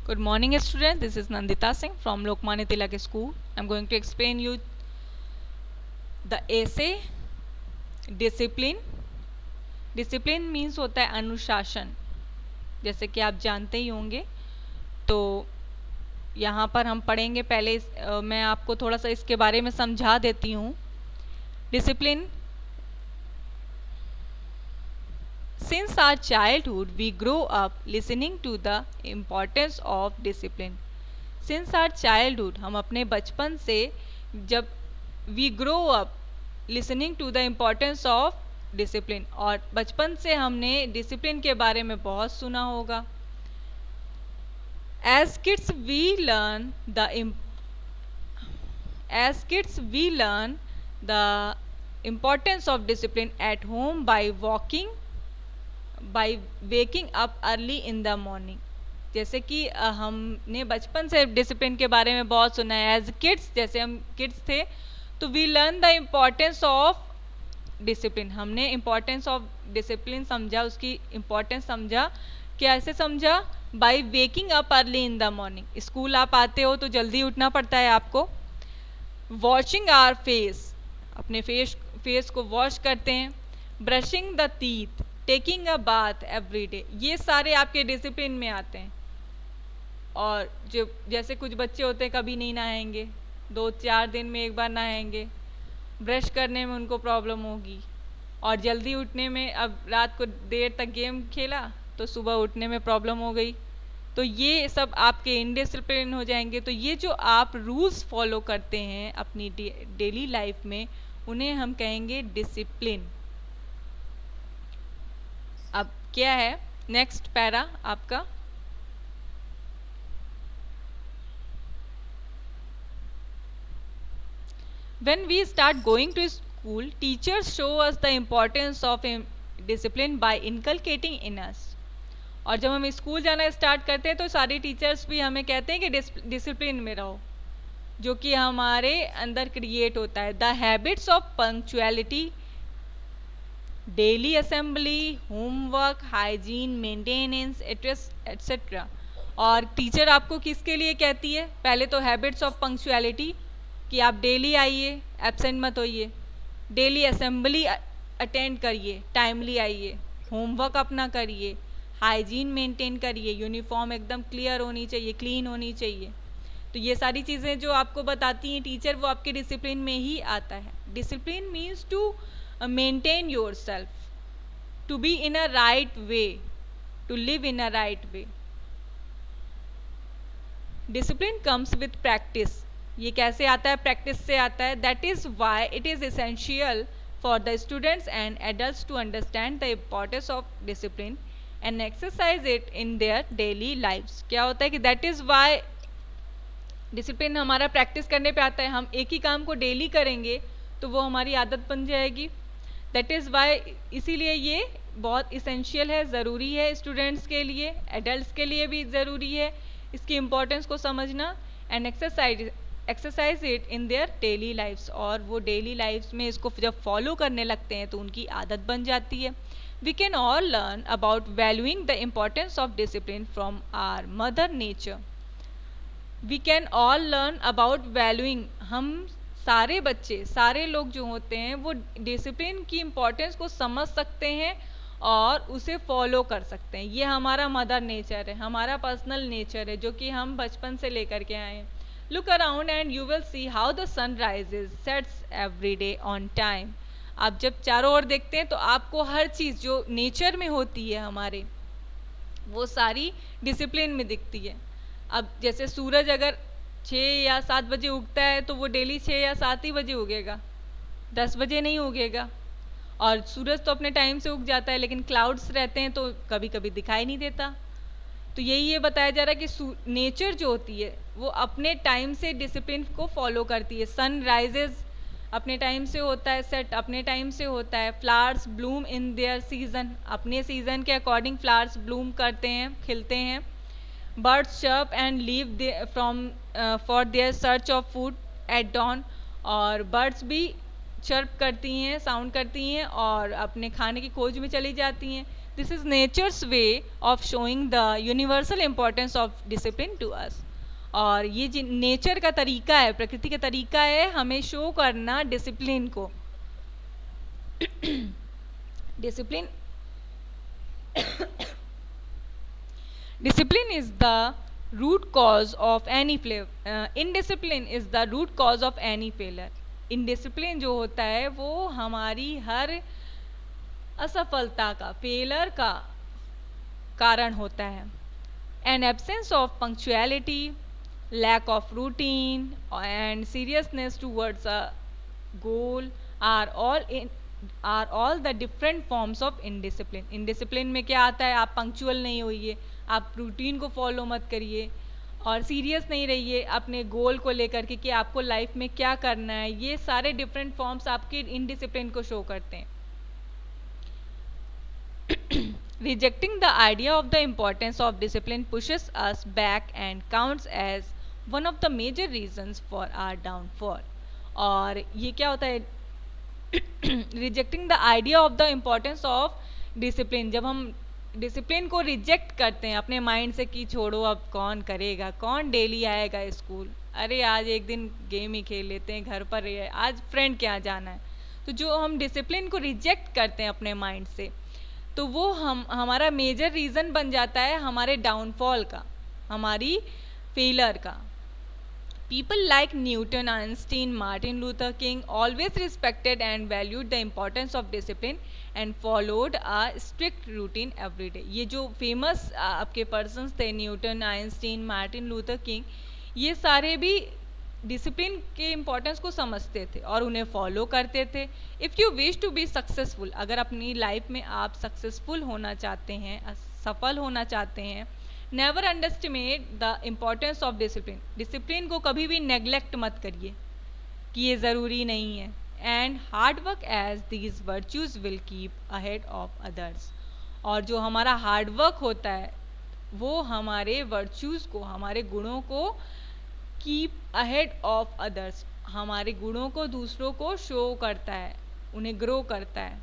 Good morning, students. This is Nandita Singh from Lokmanya Tilak School. I'm going to explain you the essay discipline. Discipline means होता है अनुशासन, जैसे कि आप जानते ही होंगे। तो यहाँ पर हम पढ़ेंगे पहले मैं आपको थोड़ा सा इसके बारे में समझा देती हूँ। Discipline, since our childhood we grow up listening to the importance of discipline. Since our childhood, हम अपने बचपन से जब we grow up listening to the importance of discipline, और बचपन से हमने डिसिप्लिन के बारे में बहुत सुना होगा। As kids we learn the importance of discipline at home by waking up early in the morning. जैसे कि हमने बचपन से डिसिप्लिन के बारे में बहुत सुना है। एज किड्स, जैसे हम किड्स थे तो we learn the importance of discipline. हमने इम्पोर्टेंस ऑफ डिसिप्लिन समझा, उसकी इम्पोर्टेंस समझा। कैसे समझा? By waking up early in the morning. School आप आते हो तो जल्दी उठना पड़ता है आपको। वॉशिंग आवर फेस, अपने फेस को वॉश करते हैं। Brushing the teeth, taking a bath every day, ये सारे आपके डिसिप्लिन में आते हैं। और जो जैसे कुछ बच्चे होते हैं कभी नहीं नहाएंगे, 2-4 दिन में एक बार नहाएंगे। ब्रश करने में उनको प्रॉब्लम होगी, और जल्दी उठने में, अब रात को देर तक गेम खेला तो सुबह उठने में प्रॉब्लम हो गई। तो ये सब आपके इनडिसिप्लिन हो जाएंगे। तो ये जो आप रूल्स फॉलो करते हैं अपनी डेली लाइफ में, उन्हें हम कहेंगे डिसिप्लिन। अब क्या है नेक्स्ट पैरा आपका? When we start going to school, teachers show us the importance of discipline by inculcating in us. और जब हम स्कूल जाना स्टार्ट करते हैं तो सारे टीचर्स भी हमें कहते हैं कि डिसिप्लिन में रहो, जो कि हमारे अंदर क्रिएट होता है। The habits of punctuality, daily assembly, homework, hygiene, maintenance, etcetera. और टीचर आपको किसके लिए कहती है? पहले तो हैबिट्स ऑफ पंक्चुअलिटी, कि आप डेली आइए, एब्सेंट मत होइए। डेली असेंबली अटेंड करिए, टाइमली आइए। होमवर्क अपना करिए, हाइजीन मेंटेन करिए, यूनिफॉर्म एकदम क्लियर होनी चाहिए, क्लीन होनी चाहिए। तो ये सारी चीज़ें जो आपको बताती हैं टीचर, वो आपके डिसिप्लिन में ही आता है। Discipline means to maintain yourself, to be in a right way, to live in a right way. Discipline comes with practice. ये कैसे आता है? प्रैक्टिस से आता है। That is why it is essential for the students and adults to understand the importance of discipline and exercise it in their daily lives. क्या होता है कि that is why डिसिप्लिन हमारा प्रैक्टिस करने पे आता है। हम एक ही काम को डेली करेंगे तो वो हमारी आदत बन जाएगी। दैट इज़ वाई, इसीलिए ये बहुत इसेंशियल है, ज़रूरी है स्टूडेंट्स के लिए, एडल्ट्स के लिए भी ज़रूरी है इसकी इम्पोर्टेंस को समझना। And exercise it in their daily lifes, और वो डेली लाइफ्स में इसको जब फॉलो करने लगते हैं तो उनकी आदत बन जाती है। We can all learn about valuing the importance of discipline from our mother nature. We can all learn about valuing, हम सारे बच्चे, सारे लोग जो होते हैं वो डिसिप्लिन की इम्पोर्टेंस को समझ सकते हैं और उसे फॉलो कर सकते हैं। ये हमारा मदर नेचर है, हमारा पर्सनल नेचर है, जो कि हम बचपन से लेकर के आए हैं। Look around and you will see how the sun rises sets every day on time. आप जब चारों ओर देखते हैं तो आपको हर चीज़ जो नेचर में होती है हमारे, वो सारी डिसिप्लिन में दिखती है। अब जैसे सूरज अगर 6 या 7 बजे उगता है तो वो डेली 6 या 7 ही बजे उगेगा, 10 बजे नहीं उगेगा। और सूरज तो अपने टाइम से उग जाता है, लेकिन क्लाउड्स रहते हैं तो कभी कभी दिखाई नहीं देता। तो यही ये बताया जा रहा है कि नेचर जो होती है वो अपने टाइम से डिसिप्लिन को फॉलो करती है। सन राइजेज अपने टाइम से होता है, सेट अपने टाइम से होता है। Flowers Bloom in their season, अपने सीजन के अकॉर्डिंग फ्लावर्स ब्लूम करते हैं, खिलते हैं। Birds chirp and leave for their search of food at dawn, और बर्ड्स भी चर्प करती हैं, साउंड करती हैं और अपने खाने की खोज में चली जाती हैं। This is nature's way of showing the universal importance of discipline to us. और ये नेचर का तरीका है, प्रकृति का तरीका है हमें शो करना डिसिप्लिन को। Discipline discipline is the root cause of any indiscipline is the root cause of any failure। indiscipline जो होता है वो हमारी हर असफलता का, फेलर का कारण होता है। an absence of punctuality, lack of routine and seriousness towards a goal are all the different forms of indiscipline। indiscipline में क्या आता है, आप पंक्चुअल नहीं होइए, आप रूटीन को फॉलो मत करिए और सीरियस नहीं रहिए अपने गोल को लेकर के कि आपको लाइफ में क्या करना है। ये सारे डिफरेंट फॉर्म्स आपके इनडिसिप्लिन को शो करते हैं। Rejecting the idea of the importance of discipline pushes us back and counts as one of the major reasons for our downfall। और ये क्या होता है, rejecting the idea of the importance of discipline. जब हम discipline को reject करते हैं अपने माइंड से कि छोड़ो अब कौन करेगा, कौन डेली आएगा स्कूल, अरे आज एक दिन गेम ही खेल लेते हैं घर पर, आज फ्रेंड के यहाँ जाना है। तो जो हम डिसिप्लिन को रिजेक्ट करते हैं अपने माइंड से, तो वो हमारा मेजर रीज़न बन जाता है हमारे डाउनफॉल का, हमारी फेलर का। People like Newton, Einstein, Martin Luther King always respected and valued the importance of discipline and followed a strict routine every day। ये जो फेमस आपके पर्सन्स थे, Newton, Einstein, Martin Luther king, ये सारे भी डिसिप्लिन के importance को समझते थे और उन्हें फॉलो करते थे। If you wish to be successful, अगर अपनी लाइफ में आप सक्सेसफुल होना चाहते हैं, सफल होना चाहते हैं, never underestimate the importance of discipline. Discipline को कभी भी नेग्लेक्ट मत करिए कि ये ज़रूरी नहीं है। And hard work as these virtues will keep ahead of others. और जो हमारा हार्ड वर्क होता है वो हमारे वर्च्यूज़ को, हमारे गुणों को कीप अहेड ऑफ अदर्स, हमारे गुणों को दूसरों को शो करता है, उन्हें ग्रो करता है।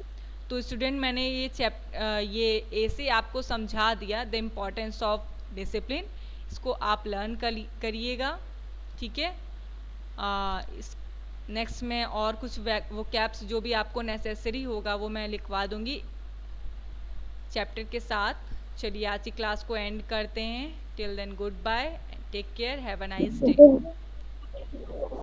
तो स्टूडेंट, मैंने ये ऐसे आपको समझा दिया द इम्पोर्टेंस ऑफ डिसिप्लिन। इसको आप लर्न करिएगा, ठीक है। नेक्स्ट में और कुछ वो कैप्स जो भी आपको नेसेसरी होगा वो मैं लिखवा दूंगी चैप्टर के साथ। चलिए आज की क्लास को एंड करते हैं। Till then goodbye, take care, have a nice day.